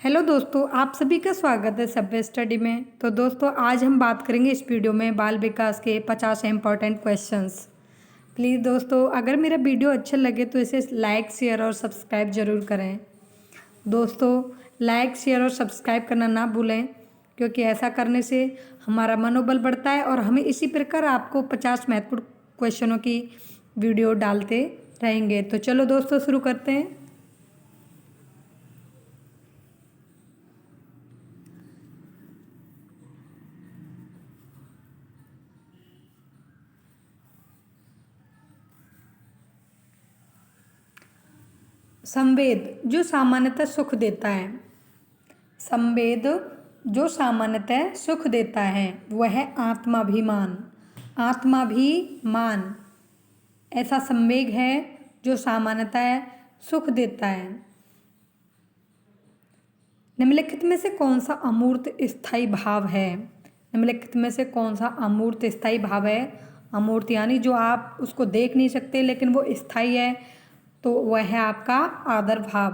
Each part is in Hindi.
हेलो दोस्तों, आप सभी का स्वागत है सभ्य स्टडी में। तो दोस्तों, आज हम बात करेंगे इस वीडियो में बाल विकास के 50 इम्पॉर्टेंट क्वेश्चंस। प्लीज़ दोस्तों, अगर मेरा वीडियो अच्छा लगे तो इसे लाइक, शेयर और सब्सक्राइब ज़रूर करें। दोस्तों, लाइक, शेयर और सब्सक्राइब करना ना भूलें, क्योंकि ऐसा करने से हमारा मनोबल बढ़ता है और हमें इसी प्रकार आपको 50 महत्वपूर्ण क्वेश्चनों की वीडियो डालते रहेंगे। तो चलो दोस्तों, शुरू करते हैं। संवेद जो सामान्यतः सुख देता है। संवेद जो सामान्यतः सुख देता है वह है आत्माभिमान। आत्माभिमान ऐसा संवेग है जो सामान्यतः सुख देता है। निम्नलिखित में से कौन सा अमूर्त स्थायी भाव है? निम्नलिखित में से कौन सा अमूर्त स्थायी भाव है? अमूर्त यानी जो आप उसको देख नहीं सकते लेकिन वो स्थायी है, तो वह है आपका आदर भाव।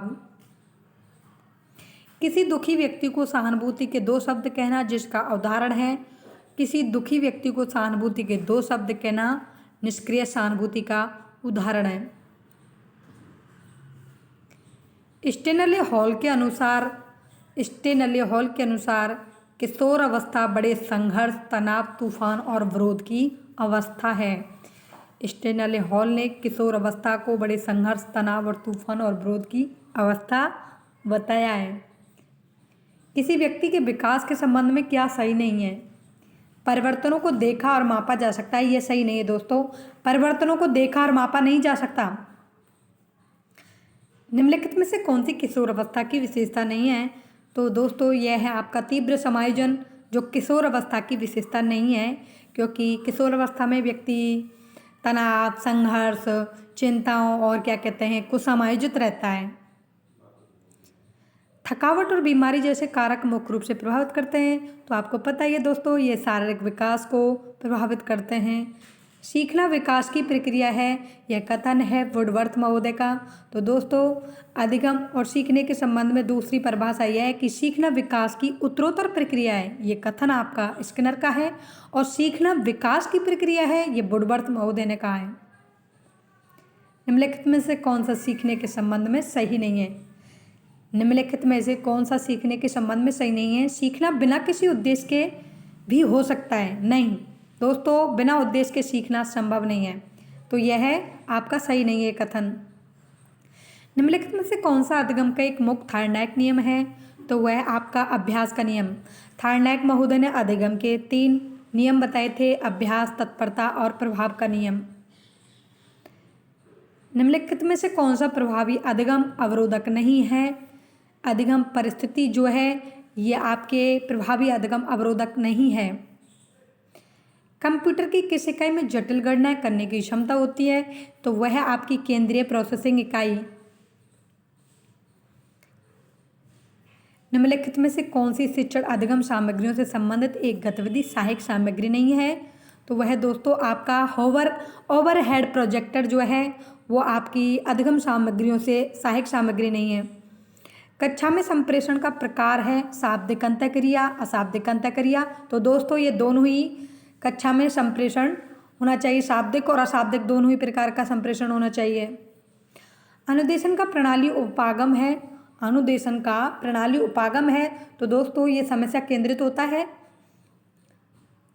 किसी दुखी व्यक्ति को सहानुभूति के दो शब्द कहना, जिसका उदाहरण है किसी दुखी व्यक्ति को सहानुभूति के दो शब्द कहना निष्क्रिय सहानुभूति का उदाहरण है। स्टेनले हॉल के अनुसार किशोर अवस्था बड़े संघर्ष, तनाव, तूफान और विरोध की अवस्था है। स्टेनले हॉल ने किशोर अवस्था को बड़े संघर्ष, तनाव और तूफान और विरोध की अवस्था बताया है। किसी व्यक्ति के विकास के संबंध में क्या सही नहीं है? परिवर्तनों को देखा और मापा जा सकता है, यह सही नहीं है दोस्तों। परिवर्तनों को देखा और मापा नहीं जा सकता। निम्नलिखित में से कौन सी किशोर अवस्था की विशेषता नहीं है? तो दोस्तों, यह है आपका तीव्र समायोजन, जो किशोर अवस्था की विशेषता नहीं है, क्योंकि किशोर अवस्था में व्यक्ति तनाव, संघर्ष, चिंताओं और क्या कहते हैं को समायोजित रहता है। थकावट और बीमारी जैसे कारक मुख्य रूप से प्रभावित करते हैं। तो आपको पता ही है दोस्तों, ये शारीरिक विकास को प्रभावित करते हैं। सीखना विकास की प्रक्रिया है, यह कथन है वुडवर्थ महोदय का। तो दोस्तों, अधिगम और सीखने के संबंध में दूसरी परिभाषा यह है कि सीखना विकास की उत्तरोत्तर प्रक्रिया है, ये कथन आपका स्किनर का है। और सीखना विकास की प्रक्रिया है, ये वुडवर्थ महोदय ने कहा है। निम्नलिखित में से कौन सा सीखने के संबंध में सही नहीं है? निम्नलिखित में से कौन सा सीखने के संबंध में सही नहीं है? सीखना बिना किसी उद्देश्य के भी हो सकता है। नहीं दोस्तों, बिना उद्देश्य के सीखना संभव नहीं है, तो यह है आपका सही नहीं है कथन। निम्नलिखित में से कौन सा अधिगम का एक मुख्य थार्नाक नियम है? तो वह आपका अभ्यास का नियम। थार्नाक महोदय ने अधिगम के 3 नियम बताए थे: अभ्यास, तत्परता और प्रभाव का नियम। निम्नलिखित में से कौन सा प्रभावी अधिगम अवरोधक नहीं है? अधिगम परिस्थिति जो है ये आपके प्रभावी अधिगम अवरोधक नहीं है। कंप्यूटर की किस इकाई में जटिल गणना करने की क्षमता होती है? तो वह आपकी केंद्रीय प्रोसेसिंग इकाई। निम्नलिखित में से कौन सी शिक्षण अधिगम सामग्रियों से संबंधित एक गतिविधि सहायक सामग्री नहीं है? तो वह दोस्तों आपका ओवरहेड प्रोजेक्टर जो है वो आपकी अधिगम सामग्रियों से सहायक सामग्री नहीं है। कक्षा में संप्रेषण का प्रकार है शाब्दिक अंतःक्रिया, अशाब्दिक अंतःक्रिया। तो दोस्तों, ये दोनों ही कक्षा में संप्रेषण होना चाहिए, शाब्दिक और अशाब्दिक दोनों ही प्रकार का संप्रेषण होना चाहिए। अनुदेशन का प्रणाली उपागम है। अनुदेशन का प्रणाली उपागम है, तो दोस्तों ये समस्या केंद्रित होता है।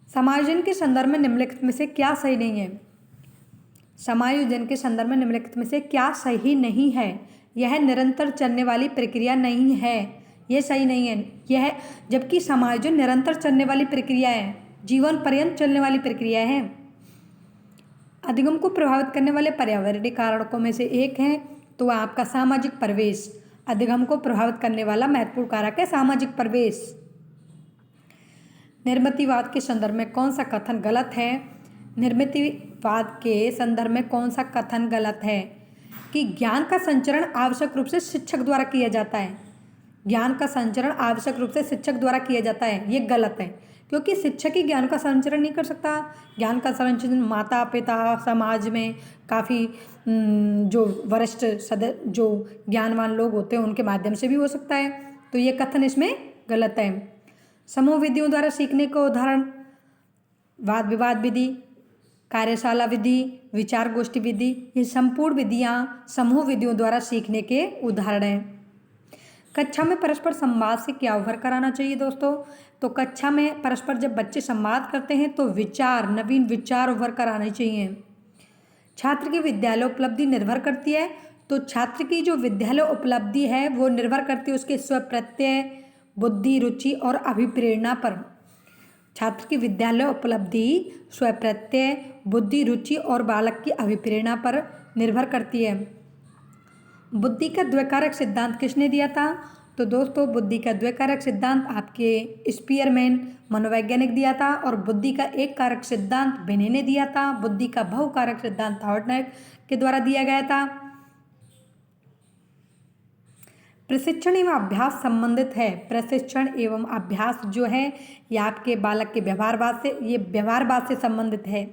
समायोजन के संदर्भ में निम्नलिखित में से क्या सही नहीं है? समायोजन के संदर्भ में निम्नलिखित में से क्या सही नहीं है? यह निरंतर चलने वाली प्रक्रिया नहीं है, यह सही नहीं है। यह जबकि समायोजन निरंतर चलने वाली प्रक्रिया है, जीवन पर्यंत चलने वाली प्रक्रिया है। अधिगम को प्रभावित करने वाले पर्यावरणीय कारकों में से एक है, तो वह आपका सामाजिक परिवेश। अधिगम को प्रभावित करने वाला महत्वपूर्ण कारक है सामाजिक परिवेश। निर्मितिवाद के संदर्भ में कौन सा कथन गलत है? निर्मितिवाद के संदर्भ में कौन सा कथन गलत है? कि ज्ञान का संचरण आवश्यक रूप से शिक्षक द्वारा किया जाता है। ज्ञान का संचरण आवश्यक रूप से शिक्षक द्वारा किया जाता है, ये गलत है, क्योंकि शिक्षक ही ज्ञान का संचरण नहीं कर सकता। ज्ञान का संचरण माता पिता, समाज में काफ़ी जो वरिष्ठ जो ज्ञानवान लोग होते हैं उनके माध्यम से भी हो सकता है। तो ये कथन इसमें गलत है। समूह विधियों द्वारा सीखने का उदाहरण वाद विवाद विधि, कार्यशाला विधि, विचार गोष्ठी विधि, ये संपूर्ण विधियाँ समूह विधियों द्वारा सीखने के उदाहरण हैं। कक्षा में परस्पर संवाद से क्या उभर कर आना चाहिए दोस्तों? तो कक्षा में परस्पर जब बच्चे संवाद करते हैं तो विचार, नवीन विचार उभर कर आने चाहिए। छात्र की विद्यालय उपलब्धि निर्भर करती है, तो छात्र की जो विद्यालय उपलब्धि है वो निर्भर करती है उसके स्वप्रत्यय, बुद्धि, रुचि और अभिप्रेरणा पर। छात्र की विद्यालय उपलब्धि स्वप्रत्यय, बुद्धि, रुचि और बालक की अभिप्रेरणा पर निर्भर करती है। बुद्धि का द्वैकारक सिद्धांत किसने दिया था? तो दोस्तों बुद्धि का द्वैकारक सिद्धांत आपके स्पीयरमैन मनोवैज्ञानिक दिया था, और बुद्धि का एक कारक सिद्धांत बिने ने दिया था। बुद्धि का बहुकारक सिद्धांत थॉर्डनेट के द्वारा दिया गया था। प्रशिक्षण एवं अभ्यास संबंधित है। प्रशिक्षण एवं अभ्यास जो है ये आपके बालक के व्यवहारवाद से, ये व्यवहारवाद से संबंधित है।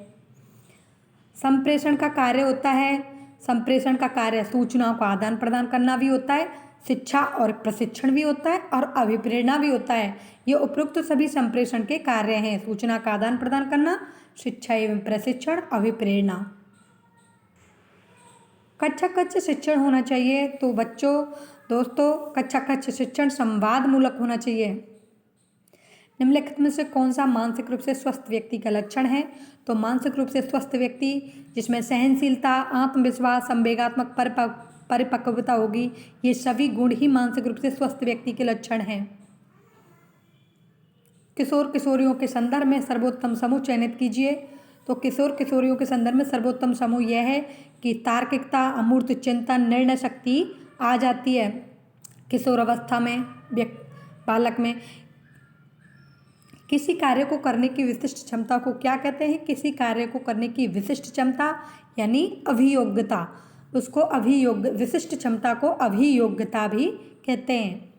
संप्रेषण का कार्य होता है, संप्रेषण का कार्य सूचनाओं का आदान प्रदान करना भी होता है, शिक्षा और प्रशिक्षण भी होता है, और अभिप्रेरणा भी होता है। ये उपरोक्त सभी संप्रेषण के कार्य हैं, सूचना का आदान प्रदान करना, शिक्षा एवं प्रशिक्षण, अभिप्रेरणा। कक्षा कक्ष शिक्षण होना चाहिए। तो बच्चों दोस्तों कक्षा कक्ष शिक्षण संवाद मूलक होना चाहिए। निम्नलिखित में से कौन सा मानसिक रूप से स्वस्थ व्यक्ति का लक्षण है? तो मानसिक रूप से स्वस्थ व्यक्ति जिसमें सहनशीलता, आत्मविश्वास, संवेगात्मक परिपक्वता होगी, ये सभी गुण ही मानसिक रूप से स्वस्थ व्यक्ति के लक्षण हैं। किशोर किशोरियों के संदर्भ में सर्वोत्तम समूह चयनित कीजिए। तो किशोर किशोरियों के संदर्भ में सर्वोत्तम समूह यह है कि तार्किकता, अमूर्त चिंतन, निर्णय शक्ति आ जाती है। किशोर अवस्था में बालक में किसी कार्य को करने की विशिष्ट क्षमता को क्या कहते हैं? किसी कार्य को करने की विशिष्ट क्षमता यानी अभियोग्यता, उसको अभियोग्य, विशिष्ट क्षमता को अभियोग्यता भी कहते हैं।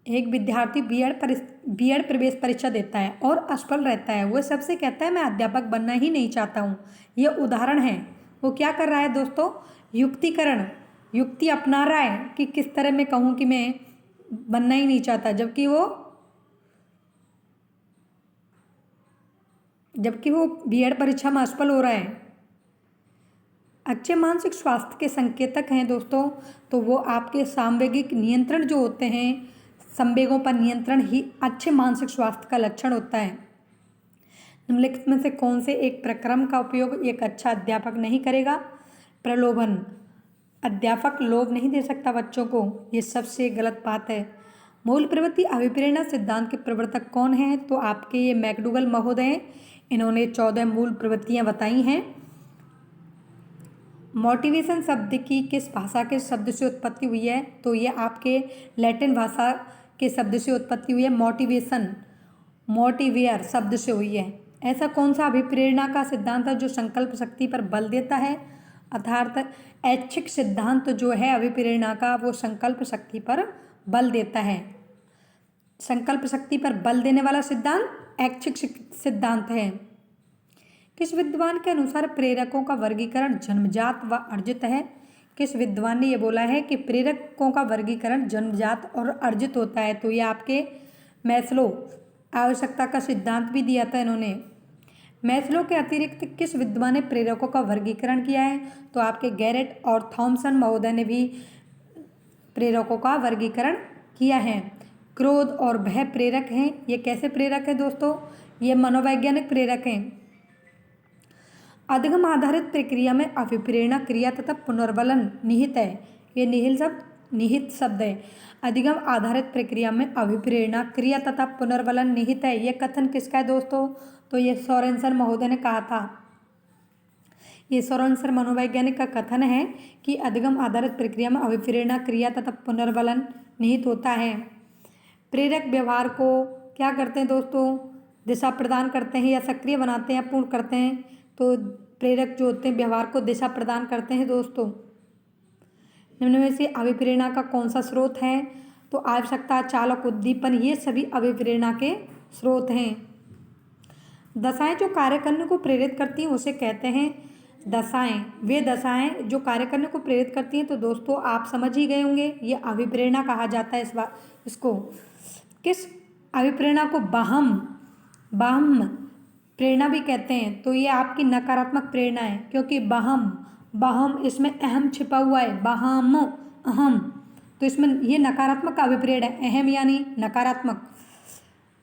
एक विद्यार्थी बीएड प्रवेश परीक्षा देता है और असफल रहता है, वो सबसे कहता है मैं अध्यापक बनना ही नहीं चाहता हूँ। ये उदाहरण है। वो क्या कर रहा है दोस्तों? युक्तिकरण, युक्ति अपना रहा है कि किस तरह मैं कहूँ कि मैं बनना ही नहीं चाहता, जबकि वो बीएड परीक्षा में असफल हो रहा है। अच्छे मानसिक स्वास्थ्य के संकेतक हैं दोस्तों, तो वो आपके सामवेगिक नियंत्रण जो होते हैं, संवेगों पर नियंत्रण ही अच्छे मानसिक स्वास्थ्य का लक्षण होता है। निम्नलिखित में से कौन से एक प्रक्रम का उपयोग एक अच्छा अध्यापक नहीं करेगा? प्रलोभन, अध्यापक लोभ नहीं दे सकता बच्चों को, ये सबसे गलत बात है। मूल प्रवृत्ति अभिप्रेरणा सिद्धांत के प्रवर्तक कौन हैं? तो आपके ये मैकडूगल महोदय हैं। इन्होंने 14 मूल प्रवृत्तियाँ बताई हैं। मोटिवेशन शब्द की किस भाषा के शब्द से उत्पत्ति हुई है? तो ये आपके लैटिन भाषा के शब्द से उत्पत्ति हुई है। मोटिवेशन, मोटिवेयर शब्द से हुई है। ऐसा कौन सा अभिप्रेरणा का सिद्धांत है जो संकल्प शक्ति पर बल देता है? अर्थात ऐच्छिक सिद्धांत जो है अभिप्रेरणा का, वो संकल्प शक्ति पर बल देता है। संकल्प शक्ति पर बल देने वाला सिद्धांत ऐच्छिक सिद्धांत है। किस विद्वान के अनुसार प्रेरकों का वर्गीकरण जन्मजात व अर्जित है? किस विद्वान ने ये बोला है कि प्रेरकों का वर्गीकरण जन्मजात और अर्जित होता है? तो ये आपके मैस्लो, आवश्यकता का सिद्धांत भी दिया था इन्होंने। मैस्लो के अतिरिक्त किस विद्वान ने प्रेरकों का वर्गीकरण किया है? तो आपके गैरेट और थॉमसन महोदय ने भी प्रेरकों का वर्गीकरण किया है। क्रोध और भय प्रेरक हैं। ये कैसे प्रेरक है दोस्तों? ये मनोवैज्ञानिक प्रेरक हैं। अधिगम आधारित प्रक्रिया में अभिप्रेरणा क्रिया तथा पुनर्बलन निहित है। ये निहित शब्द है। अधिगम आधारित प्रक्रिया में अभिप्रेरणा क्रिया तथा पुनर्बलन निहित है। ये कथन किसका है दोस्तों? तो ये सोरेनसन महोदय ने कहा था। ये सोरेनसन मनोवैज्ञानिक का कथन है कि अधिगम आधारित प्रक्रिया में अभिप्रेरणा क्रिया तथा पुनर्बलन निहित होता है। प्रेरक व्यवहार को क्या करते हैं दोस्तों? दिशा प्रदान करते हैं या सक्रिय बनाते हैं या पूर्ण करते हैं। तो प्रेरक जो होते हैं व्यवहार को दिशा प्रदान करते हैं दोस्तों। निम्न में से अभिप्रेरणा का कौन सा स्रोत है? तो आवश्यकता, चालक, उद्दीपन, ये सभी अभिप्रेरणा के स्रोत हैं। दशाएं जो कार्य करने को प्रेरित करती हैं उसे कहते हैं दशाएं, वे दशाएं जो कार्य करने को प्रेरित करती हैं। तो दोस्तों आप समझ ही गए होंगे, ये अभिप्रेरणा कहा जाता है इसको। किस अभिप्रेरणा को बाह्य प्रेरणा भी कहते हैं। तो ये आपकी नकारात्मक प्रेरणा है, क्योंकि बाह्य इसमें अहम छिपा हुआ है, बाह्य अहम, तो इसमें ये नकारात्मक अभिप्रेरणा है, अहम यानी नकारात्मक।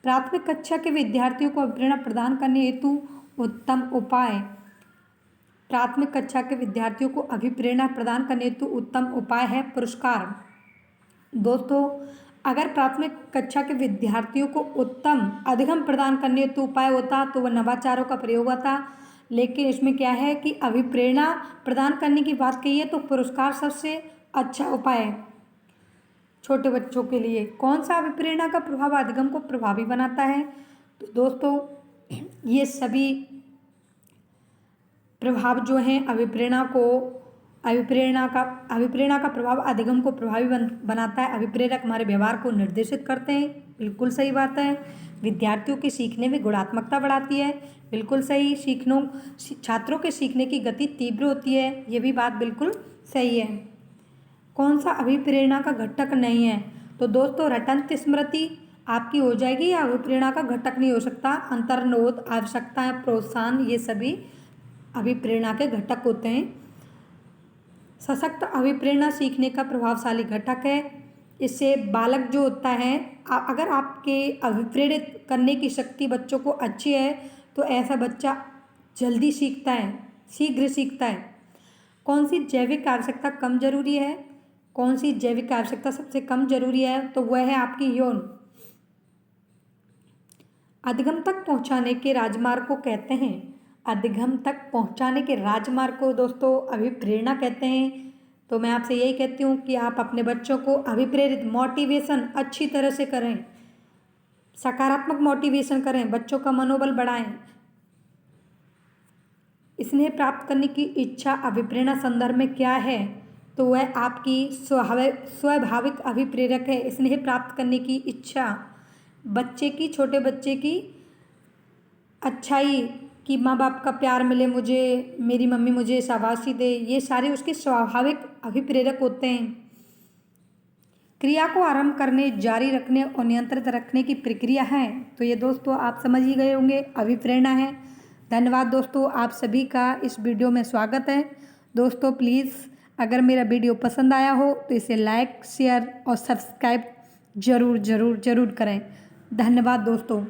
प्राथमिक कक्षा के विद्यार्थियों को अभिप्रेरणा प्रदान करने हेतु उत्तम उपाय, प्राथमिक कक्षा के विद्यार्थियों को अभिप्रेरणा प्रदान करने हेतु उत्तम उपाय है पुरस्कार। दोस्तों अगर प्राथमिक कक्षा के विद्यार्थियों को उत्तम अधिगम प्रदान करने हेतु उपाय होता तो वह नवाचारों का प्रयोग होता, लेकिन इसमें क्या है कि अभिप्रेरणा प्रदान करने की बात कही है तो पुरस्कार सबसे अच्छा उपाय है छोटे बच्चों के लिए। कौन सा अभिप्रेरणा का प्रभाव अधिगम को प्रभावी बनाता है? तो दोस्तों ये सभी प्रभाव जो हैं अभिप्रेरणा का प्रभाव अधिगम को प्रभावी बनाता है। अभिप्रेरक हमारे व्यवहार को निर्देशित करते हैं, बिल्कुल सही बात है। विद्यार्थियों के सीखने में गुणात्मकता बढ़ाती है, बिल्कुल सही। छात्रों के सीखने की गति तीव्र होती है, ये भी बात बिल्कुल सही है। कौन सा अभिप्रेरणा का घटक नहीं है? तो दोस्तों रटंत स्मृति आपकी हो जाएगी या अभिप्रेरणा का घटक नहीं हो सकता। अंतर्निरोध, आवश्यकता, प्रोत्साहन, ये सभी अभिप्रेरणा के घटक होते हैं। सशक्त अभिप्रेरणा सीखने का प्रभावशाली घटक है। इससे बालक जो होता है, अगर आपके अभिप्रेरित करने की शक्ति बच्चों को अच्छी है तो ऐसा बच्चा जल्दी सीखता है, शीघ्र सीखता है। कौन सी जैविक आवश्यकता कम जरूरी है? कौन सी जैविक आवश्यकता सबसे कम जरूरी है? तो वह है आपकी यौन। अधिगम तक पहुंचाने के राजमार्ग को कहते हैं, अधिगम तक पहुंचाने के राजमार्ग को दोस्तों अभिप्रेरणा कहते हैं। तो मैं आपसे यही कहती हूँ कि आप अपने बच्चों को अभिप्रेरित, मोटिवेशन अच्छी तरह से करें, सकारात्मक मोटिवेशन करें, बच्चों का मनोबल बढ़ाएं। स्नेह प्राप्त करने की इच्छा अभिप्रेरणा संदर्भ में क्या है? तो वह आपकी स्वाभाविक अभिप्रेरक है। स्नेह प्राप्त करने की इच्छा छोटे बच्चे की अच्छाई, कि माँ बाप का प्यार मिले मुझे, मेरी मम्मी मुझे शाबाशी दे, ये सारे उसके स्वाभाविक अभिप्रेरक होते हैं। क्रिया को आरंभ करने, जारी रखने और नियंत्रित रखने की प्रक्रिया है। तो ये दोस्तों आप समझ ही गए होंगे, अभिप्रेरणा है। धन्यवाद दोस्तों, आप सभी का इस वीडियो में स्वागत है। दोस्तों प्लीज़ अगर मेरा वीडियो पसंद आया हो तो इसे लाइक, शेयर और सब्सक्राइब ज़रूर करें। धन्यवाद दोस्तों।